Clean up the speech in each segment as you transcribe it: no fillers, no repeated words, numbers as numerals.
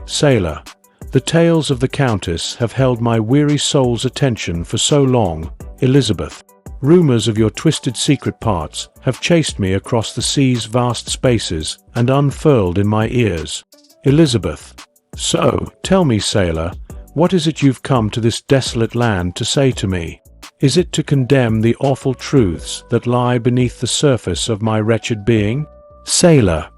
Sailor, the tales of the Countess have held my weary soul's attention for so long, Elizabeth. Rumors of your twisted secret parts have chased me across the sea's vast spaces and unfurled in my ears. Elizabeth. So, tell me, sailor, what is it you've come to this desolate land to say to me? Is it to condemn the awful truths that lie beneath the surface of my wretched being? Sailor.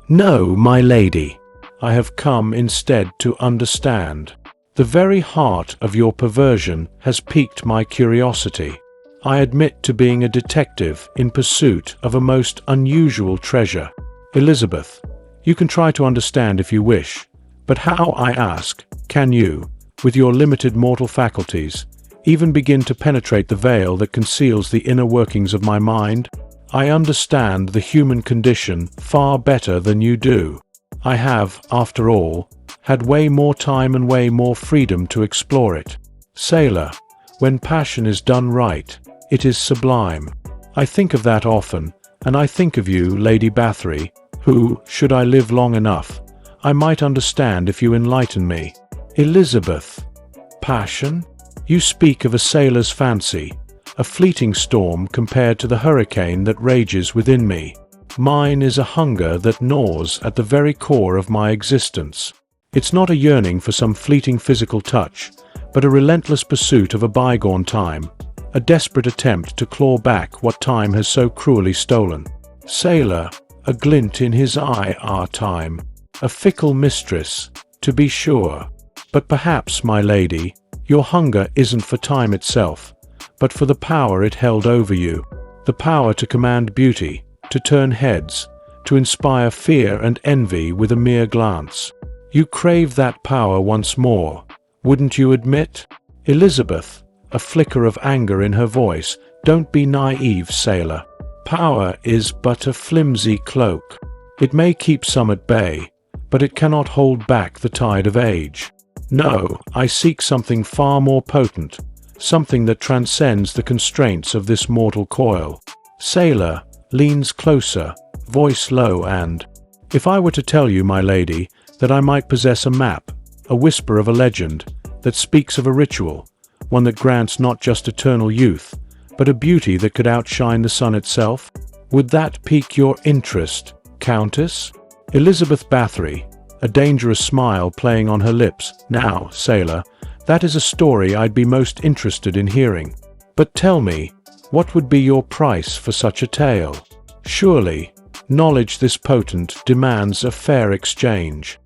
No, my lady. I have come instead to understand. The very heart of your perversion has piqued my curiosity. I admit to being a detective in pursuit of a most unusual treasure. Elizabeth, you can try to understand if you wish, but how, I ask, can you, with your limited mortal faculties, even begin to penetrate the veil that conceals the inner workings of my mind? I understand the human condition far better than you do. I have, after all, had way more time and way more freedom to explore it. Sailor, when passion is done right, it is sublime. I think of that often, and I think of you, Lady Bathory, who, should I live long enough, I might understand if you enlighten me. Elizabeth. Passion? You speak of a sailor's fancy, a fleeting storm compared to the hurricane that rages within me. Mine is a hunger that gnaws at the very core of my existence. It's not a yearning for some fleeting physical touch, but a relentless pursuit of a bygone time, a desperate attempt to claw back what time has so cruelly stolen. Sailor, a glint in his eye, our time, a fickle mistress, to be sure. But perhaps, my lady, your hunger isn't for time itself, but for the power it held over you, the power to command beauty, to turn heads, to inspire fear and envy with a mere glance. You crave that power once more, wouldn't you admit? Elizabeth, a flicker of anger in her voice, don't be naive, sailor. Power is but a flimsy cloak. It may keep some at bay, but it cannot hold back the tide of age. No, I seek something far more potent, something that transcends the constraints of this mortal coil. Sailor leans closer, voice low, and, if I were to tell you, my lady, that I might possess a map, a whisper of a legend, that speaks of a ritual, one that grants not just eternal youth, but a beauty that could outshine the sun itself, would that pique your interest, Countess? Elizabeth Bathory, a dangerous smile playing on her lips. Now, sailor, that is a story I'd be most interested in hearing. But tell me, what would be your price for such a tale? Surely, knowledge this potent demands a fair exchange.